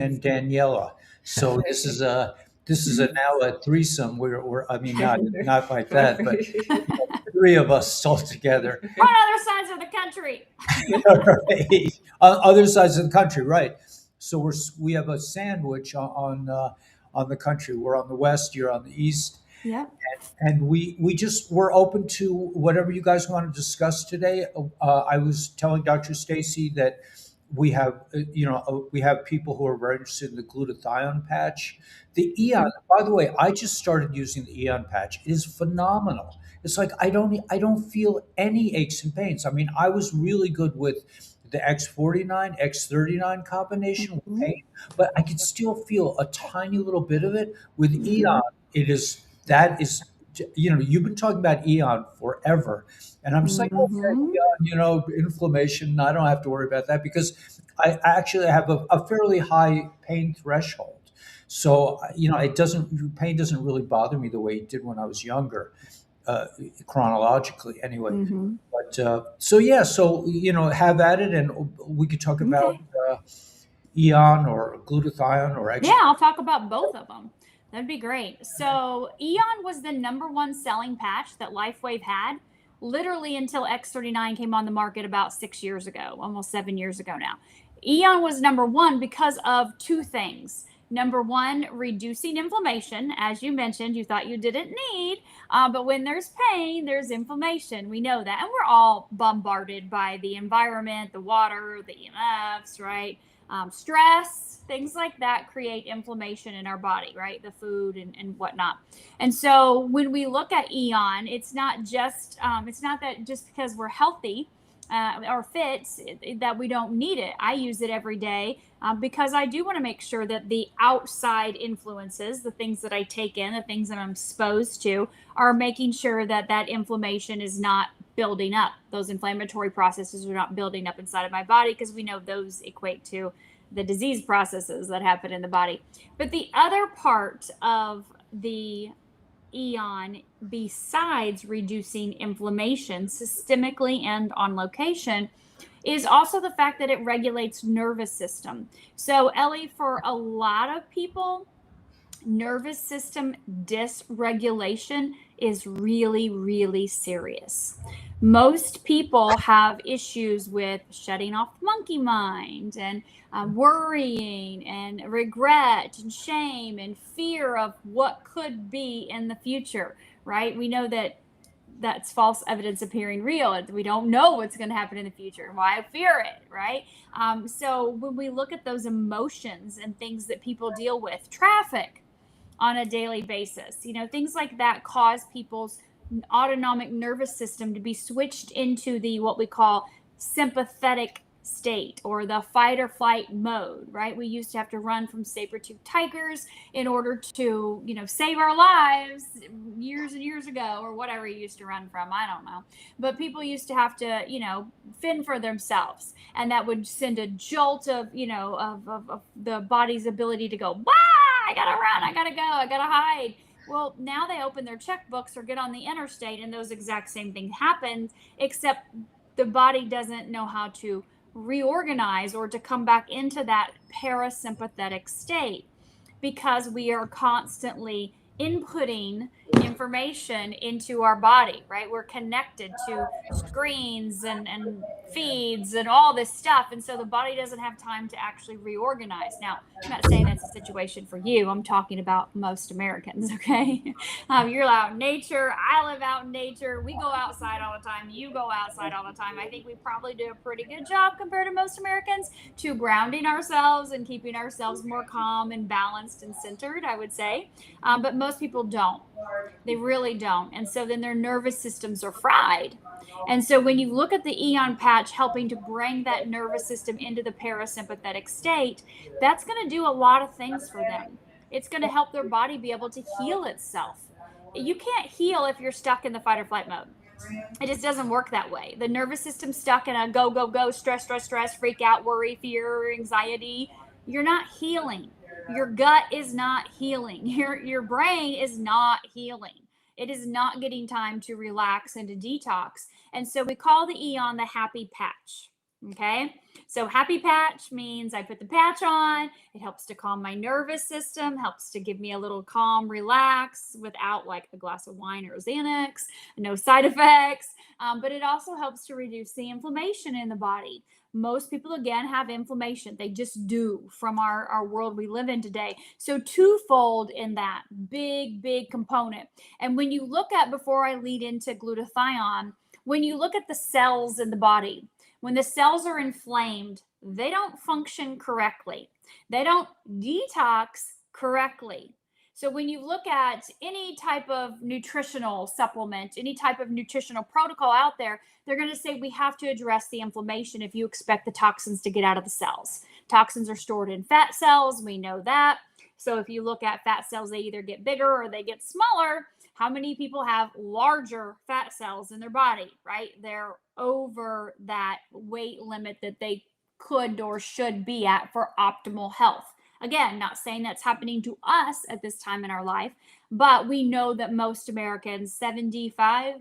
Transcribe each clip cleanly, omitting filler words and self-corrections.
and Daniela. So this is now a threesome. We're I mean not like that, but three of us all together. On other sides of the country. Right. On other sides of the country, right? So we have a sandwich on the country. We're on the west, you're on the east, Yep. and we're open to whatever you guys want to discuss today. I was telling Dr. Stacy that we have people who are very interested in the glutathione patch, the Eon. By the way, I just started using the Eon patch. It is phenomenal. It's like I don't feel any aches and pains. I mean, I was really good with the X49 X39 combination with Mhm. pain, but I could still feel a tiny little bit of it with Eon. Mhm. It is that is you've been talking about Eon forever, and I'm just like, okay, Mhm. Eon, inflammation. I don't have to worry about that because I actually have a fairly high pain threshold. So pain doesn't really bother me the way it did when I was younger, uh, chronologically anyway. Mhm. But so yeah, so have at it, and we could talk about Okay. Eon or glutathione or Yeah, X. I'll talk about both of them. That'd be great. So, Eon was the number one selling patch that Lifewave had literally until X39 came on the market about 6 years ago, almost 7 years ago now. Eon was number one because of two things. Number one, reducing inflammation. As you mentioned, you thought you didn't need, but when there's pain, there's inflammation. We know that. And we're all bombarded by the environment, the water, the EMFs, right? Stress, things like that create inflammation in our body, right? The food and whatnot. And so when we look at Eon, it's not that just because we're healthy or fit that we don't need it. I use it every day because I do want to make sure that the outside influences, the things that I take in, the things that I'm exposed to, are making sure that that inflammation is not building up. Those inflammatory processes are not building up inside of my body because we know those equate to the disease processes that happen in the body. But the other part of the Eon, besides reducing inflammation systemically and on location, is also the fact that it regulates nervous system. So, Ellie, for a lot of people, nervous system dysregulation is really, really serious. Most people have issues with shutting off monkey mind and worrying and regret and shame and fear of what could be in the future, right? We know that that's false evidence appearing real. We don't know what's going to happen in the future. Why fear it, right? So when we look at those emotions and things that people deal with, traffic, on a daily basis. Things like that cause people's autonomic nervous system to be switched into the what we call sympathetic state or the fight or flight mode, right? We used to have to run from saber-toothed tigers in order to, save our lives years and years ago or whatever you used to run from. I don't know. But people used to have to, fend for themselves. And that would send a jolt of the body's ability to go, wow, I gotta run, I gotta go, I gotta hide. Well, now they open their checkbooks or get on the interstate, and those exact same things happen, except the body doesn't know how to reorganize or to come back into that parasympathetic state because we are constantly inputting information into our body, right? We're connected to screens and feeds and all this stuff. And so the body doesn't have time to actually reorganize. Now, I'm not saying that's a situation for you. I'm talking about most Americans, okay? You're out in nature. I live out in nature. We go outside all the time. You go outside all the time. I think we probably do a pretty good job compared to most Americans to grounding ourselves and keeping ourselves more calm and balanced and centered, I would say. But most people don't. They really don't. And so then their nervous systems are fried. And so when you look at the Eon patch helping to bring that nervous system into the parasympathetic state, that's going to do a lot of things for them. It's going to help their body be able to heal itself. You can't heal if you're stuck in the fight or flight mode. It just doesn't work that way. The nervous system's stuck in a go, go, go, stress, stress, stress, freak out, worry, fear, anxiety. You're not healing. Your gut is not healing. Your brain is not healing. It is not getting time to relax and to detox. And so we call the Eon the happy patch. Okay. So happy patch means I put the patch on. It helps to calm my nervous system, helps to give me a little calm, relax without like a glass of wine or Xanax, no side effects. But it also helps to reduce the inflammation in the body. Most people, again, have inflammation. They just do from our world we live in today. So, twofold in that big component. And when you look at, before I lead into glutathione, when you look at the cells in the body, when the cells are inflamed, they don't function correctly. They don't detox correctly. So when you look at any type of nutritional supplement, any type of nutritional protocol out there, they're going to say we have to address the inflammation if you expect the toxins to get out of the cells. Toxins are stored in fat cells. We know that. So if you look at fat cells, they either get bigger or they get smaller. How many people have larger fat cells in their body, right? They're over that weight limit that they could or should be at for optimal health. Again, not saying that's happening to us at this time in our life, but we know that most Americans, 75+%,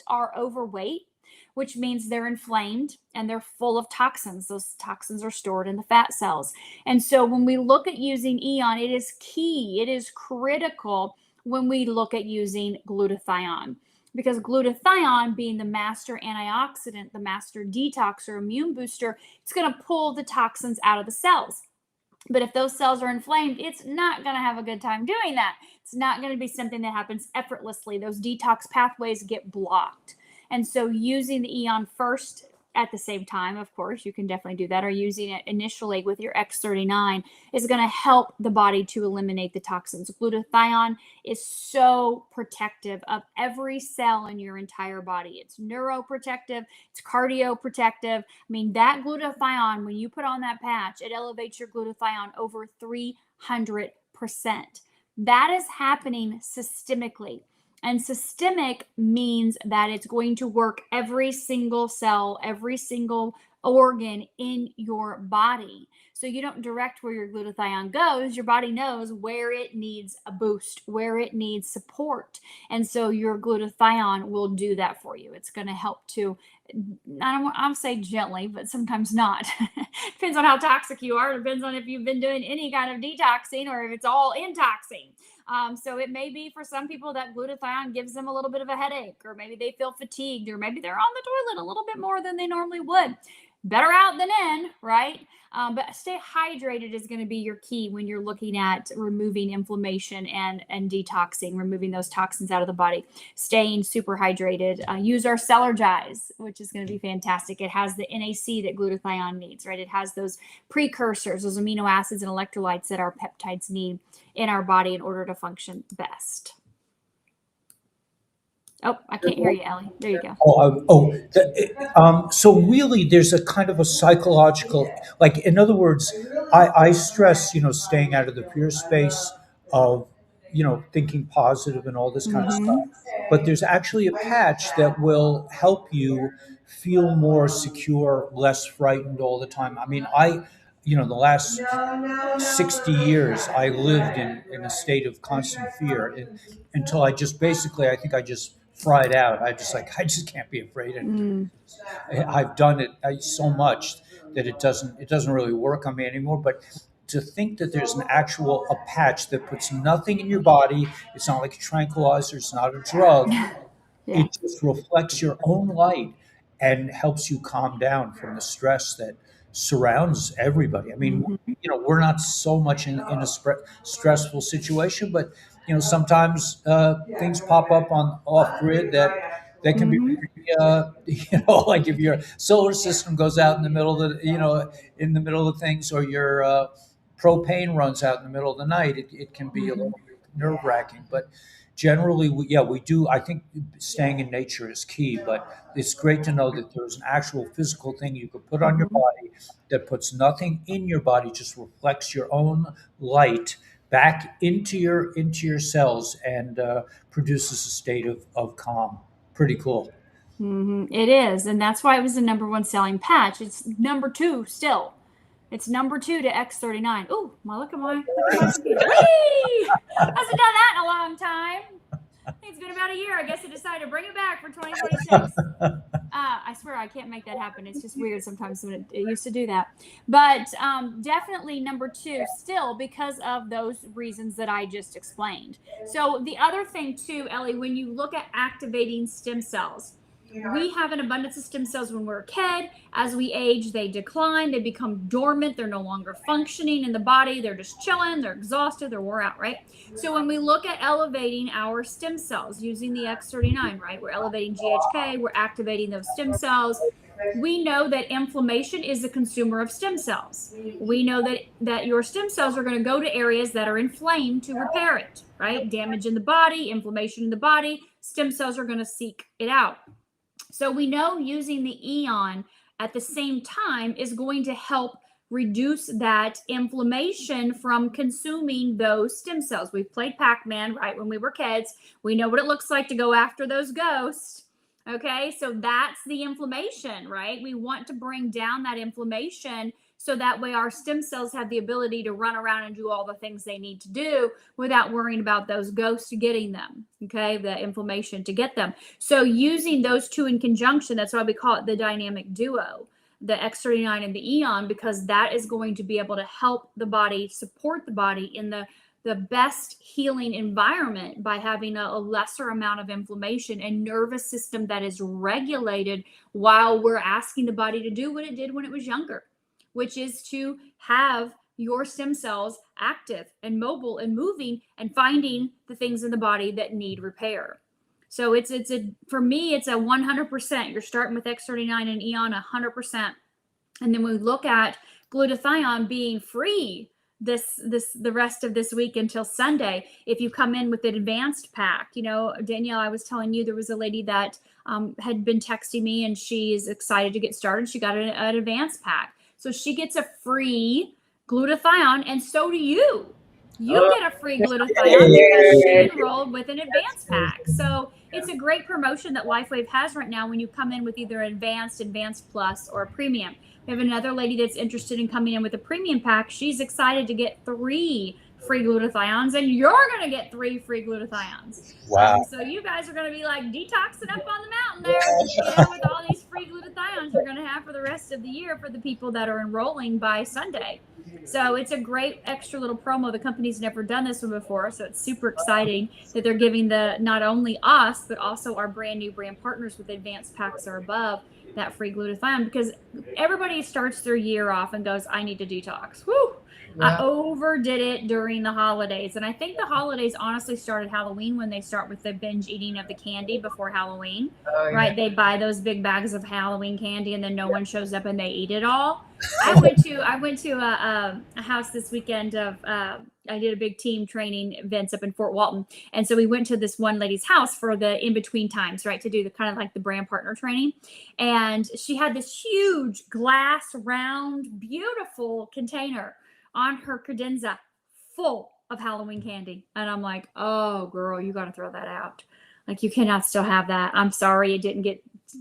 are overweight, which means they're inflamed and they're full of toxins. Those toxins are stored in the fat cells. And so when we look at using Eon, it is key, it is critical when we look at using glutathione, because glutathione, being the master antioxidant, the master detoxer, immune booster, it's going to pull the toxins out of the cells. But if those cells are inflamed, it's not going to have a good time doing that. It's not going to be something that happens effortlessly. Those detox pathways get blocked. And so using the Eon first at the same time, of course, you can definitely do that, or using it initially with your X39 is going to help the body to eliminate the toxins. Glutathione is so protective of every cell in your entire body. It's neuroprotective, it's cardioprotective. I mean, that glutathione, when you put on that patch, it elevates your glutathione over 300%. That is happening systemically. And systemic means that it's going to work every single cell, every single organ in your body. So you don't direct where your glutathione goes. Your body knows where it needs a boost, where it needs support. And so your glutathione will do that for you. It's going to help to, I'll say gently, but sometimes not. Depends on how toxic you are. Depends on if you've been doing any kind of detoxing or if it's all intoxing. So it may be for some people that glutathione gives them a little bit of a headache, or maybe they feel fatigued, or maybe they're on the toilet a little bit more than they normally would. Better out than in, right? But stay hydrated is going to be your key when you're looking at removing inflammation and detoxing, removing those toxins out of the body. Staying super hydrated. Use our Celergize, which is going to be fantastic. It has the NAC that glutathione needs, right? It has those precursors, those amino acids and electrolytes that our peptides need in our body in order to function best. Oh, I can't hear you, Ellie. There you go. So really, there's a kind of a psychological, like, in other words, I stress, staying out of the fear space of, thinking positive and all this kind of stuff. But there's actually a patch that will help you feel more secure, less frightened all the time. I mean, the last 60 years, I lived in a state of constant fear until I just basically, I think I just fried out. I just can't be afraid anymore. I've done it so much that it doesn't really work on me anymore. But to think that there's a patch that puts nothing in your body, it's not like a tranquilizer, it's not a drug. Yeah. It just reflects your own light and helps you calm down from the stress that surrounds everybody. I mean, we're not so much in a stressful situation, but sometimes things pop up on off grid that can be like if your solar system goes out in the middle of in the middle of things, or your propane runs out in the middle of the night. It can be a little bit nerve wracking, but generally, we do. I think staying in nature is key, but it's great to know that there's an actual physical thing you could put on your body that puts nothing in your body, just reflects your own light back into your cells and produces a state of calm. Pretty cool. It is, and that's why it was the #1 selling patch. It's number 2 still. It's number 2 to X39. Oh, look at my computer. Whee! Hasn't done that in a long time. I think it's been about a year. I guess I decided to bring it back for 2026. I swear I can't make that happen. It's just weird sometimes when it used to do that. But definitely number two, still because of those reasons that I just explained. So the other thing too, Ellie, when you look at activating stem cells, we have an abundance of stem cells when we're a kid. As we age, they decline, they become dormant, they're no longer functioning in the body, they're just chilling, they're exhausted, they're wore out, right? So when we look at elevating our stem cells using the X39, right, we're elevating GHK, we're activating those stem cells. We know that inflammation is the consumer of stem cells. We know that your stem cells are going to go to areas that are inflamed to repair it, right? Damage in the body, inflammation in the body, stem cells are going to seek it out. So we know using the Eon at the same time is going to help reduce that inflammation from consuming those stem cells. We've played Pac-Man, right, when we were kids. We know what it looks like to go after those ghosts. Okay, so that's the inflammation, right? We want to bring down that inflammation so that way our stem cells have the ability to run around and do all the things they need to do without worrying about those ghosts getting them, okay, the inflammation to get them. So using those two in conjunction, that's why we call it the dynamic duo, the X39 and the Eon, because that is going to be able to help the body, support the body in the best healing environment by having a lesser amount of inflammation and nervous system that is regulated while we're asking the body to do what it did when it was younger, which is to have your stem cells active and mobile and moving and finding the things in the body that need repair. So it's a, for me, it's a 100%. You're starting with X39 and Eon 100%. And then we look at glutathione being free the rest of this week until Sunday. If you come in with an advanced pack, you know, Danielle, I was telling you there was a lady that had been texting me and she's excited to get started. She got an advanced pack. So she gets a free glutathione, and so do you. You get a free glutathione because she enrolled with an advanced pack. So it's a great promotion that Lifewave has right now when you come in with either advanced plus, or a premium. We have another lady that's interested in coming in with a premium pack. She's excited to get 3 free glutathiones, and you're going to get 3 free glutathiones. Wow. So you guys are going to be like detoxing up on the mountain there, you know, with all these free glutathiones you're going to have for the rest of the year for the people that are enrolling by Sunday. So it's a great extra little promo. The company's never done this one before, so it's super exciting that they're giving not only us, but also our brand new brand partners with advanced packs or above that free glutathione, because everybody starts their year off and goes, I need to detox. Woo! I overdid it during the holidays. And I think the holidays honestly started Halloween when they start with the binge eating of the candy before Halloween, right? They buy those big bags of Halloween candy and then no one shows up and they eat it all. I went to a house this weekend of, I did a big team training events up in Fort Walton. And so we went to this one lady's house for the in-between times, right? To do the kind of like the brand partner training. And she had this huge glass, round, beautiful container on her credenza full of Halloween candy. And I'm like, oh girl, you got to throw that out. Like, you cannot still have that. I'm sorry it didn't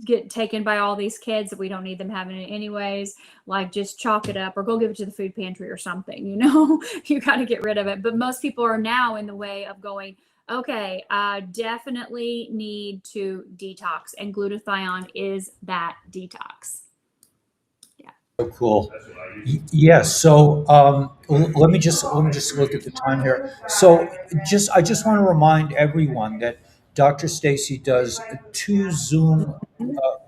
get taken by all these kids. We don't need them having it anyways. Like, just chalk it up or go give it to the food pantry or something, you know. You got to get rid of it. But most people are now in the way of going, okay, I definitely need to detox, and glutathione is that detox. So cool. Yes. So let me just look at the time here. So I just want to remind everyone that Dr. Stacy does 2 Zoom.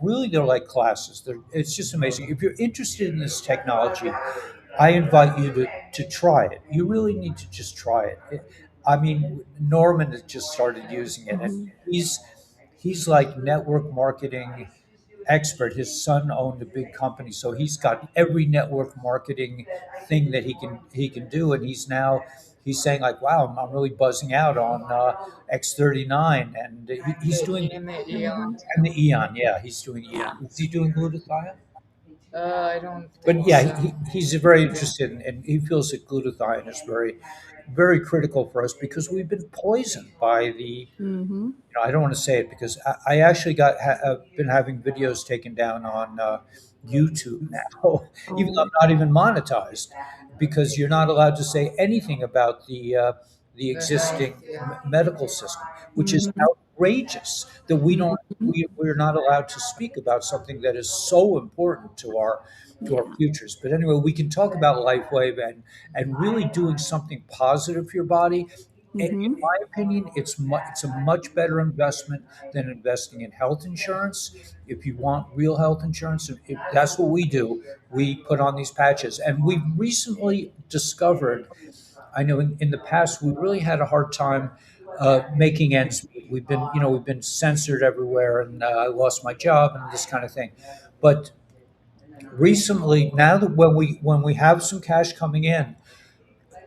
Really, they're like classes. It's just amazing. If you're interested in this technology, I invite you to try it. You really need to just try it. I mean, Norman has just started using it, and he's like network marketing expert. His son owned a big company, so he's got every network marketing thing that he can do, and he's saying like, "Wow, I'm really buzzing out on X39," and he's doing In the Eon. and the Eon. Yeah, he's doing Eon. Is he doing glutathione? I don't But think yeah, so. he's very interested, and he feels that glutathione is very critical for us because we've been poisoned by the. I don't want to say it because I actually been having videos taken down on YouTube now, even though I'm not even monetized, because you're not allowed to say anything about the existing medical system, which is outrageous that we're not allowed to speak about something that is so important to our Yeah. futures. But anyway, we can talk about LifeWave and really doing something positive for your body. In Mm-hmm. my opinion, it's a much better investment than investing in health insurance. If you want real health insurance, if that's what we do, we put on these patches. And we've recently discovered, I know in the past we really had a hard time making ends meet. We've been censored everywhere, and I lost my job and this kind of thing. But recently, now that when we have some cash coming in,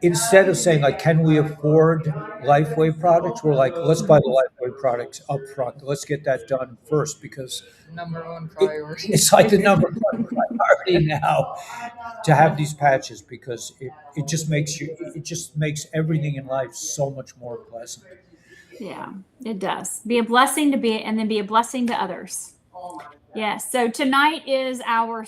instead of saying like, can we afford Lifeway products, we're like, let's buy the Lifeway products up front. Let's get that done first because Number one it, priority. it's like the number one priority now to have these patches because it just makes everything in life so much more pleasant. Yeah, it does. Be a blessing to be, and then be a blessing to others. Yes. So tonight is our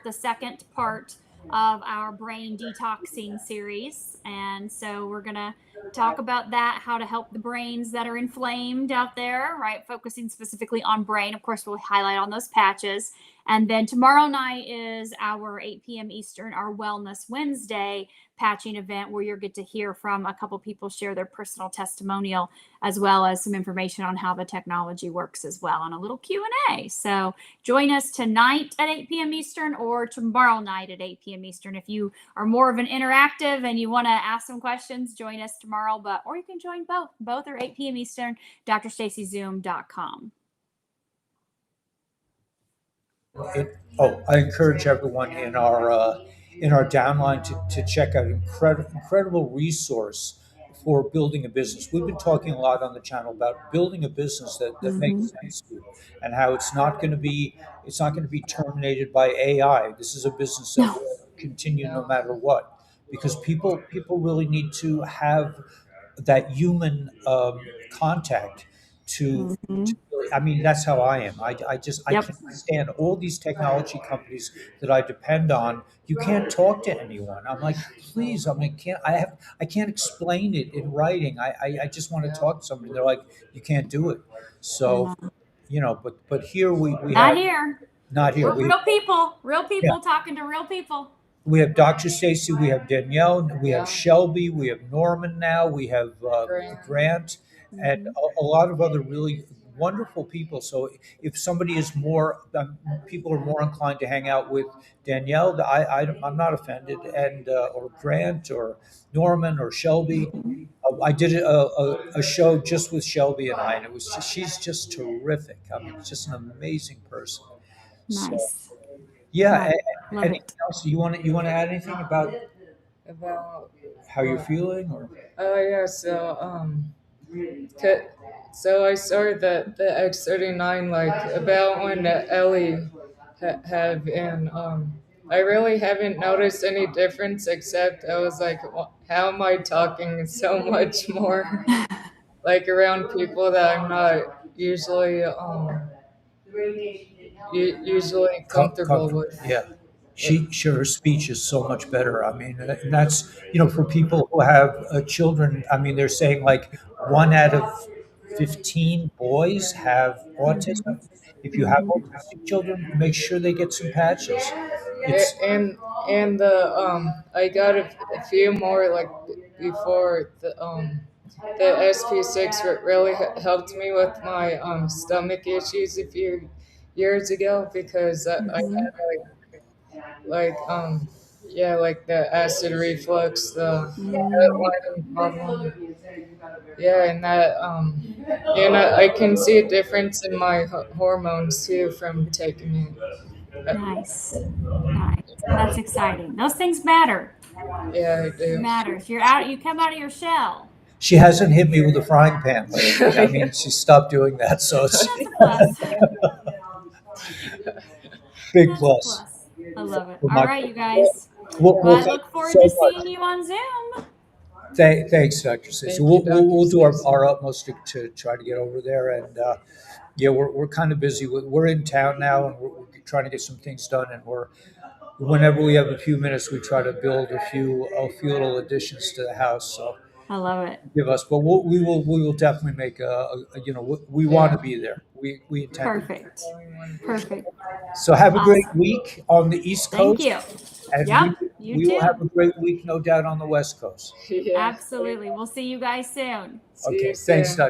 the second part of our brain detoxing series. And so we're going to talk about that, how to help the brains that are inflamed out there, right? Focusing specifically on brain. Of course, we'll highlight on those patches. And then tomorrow night is our 8 p.m. Eastern, our Wellness Wednesday patching event where you'll get to hear from a couple people share their personal testimonial as well as some information on how the technology works as well and a little Q&A. So join us tonight at 8 p.m. Eastern or tomorrow night at 8 p.m. Eastern. If you are more of an interactive and you want to ask some questions, join us tomorrow, or you can join both. Both are 8 p.m. Eastern, drstacyzoom.com. I encourage everyone in our downline to check out incredible resource for building a business. We've been talking a lot on the channel about building a business that makes sense to you and how it's not going to be terminated by AI. This is a business that No. will continue no No. matter what because people really need to have that human contact to Mhm. I mean, that's how I am. I Yep. can't stand all these technology companies that I depend on. You can't talk to anyone. I'm like, please, I can't explain it in writing. I just want to talk to somebody. They're like, you can't do it. So, but here we Not have here. not here. We're real Yeah, people talking to real people. we have Dr. Stacy, we have Danielle, we have Yeah. Shelby, we have Norman now, we have Grant, and Mhm. a lot of other really wonderful people. So if somebody is people are more inclined to hang out with Danielle, I'm not offended, and or Grant or Norman or Shelby. I did a show just with Shelby and I, and she's just terrific. I mean, just an amazing person. So. Nice. Yeah. Love Anything it. else you want to add anything about About how you're what? feeling or Oh yeah. Ca- so I started the X39 like about when Ellie have and I really haven't noticed any difference except I was like, how am I talking so much more like around people that I'm not usually usually comfortable comfortable? with. Yeah. Her speech is so much better. I mean, and that's for people who have children. I mean, they're saying like 1 out of 15 boys have autism. If you have Mhm. autistic children, make sure they get some patches. It's And the I got a few more like before the SP6 really helped me with my stomach issues a few years ago because I Mhm. had like yeah, like the acid reflux, the Mm. lining problem. Yeah, and that and I can see a difference in my hormones too from taking it. Nice. Nice. That's exciting. Those things matter. Yeah, I It do. matters. You come out of your shell. she hasn't hit me with a frying pan lately. I mean, she stopped doing that, so it's That's a plus. big That's a plus plus. I love it. for All my. right, you guys. Well, Well, I thank look you forward so to much. seeing you on Zoom. Thanks, Dr. Stacey. Thank you, Dr. We'll do Stacy. our utmost to try to get over there. And yeah, we're kind of busy. We're in town now, and we're trying to get some things done. And whenever we have a few minutes, we try to build a few little additions to the house. So I love it. give us, but we will definitely make we want to be there. We intend to be there. Perfect. Perfect. So have a great Awesome. week on the East Thank Coast, you. and Yep. You we will have too. a great week, no doubt, on the West Coast. Yeah. Absolutely. We'll see you guys soon. See Okay, you thanks, soon. Doug.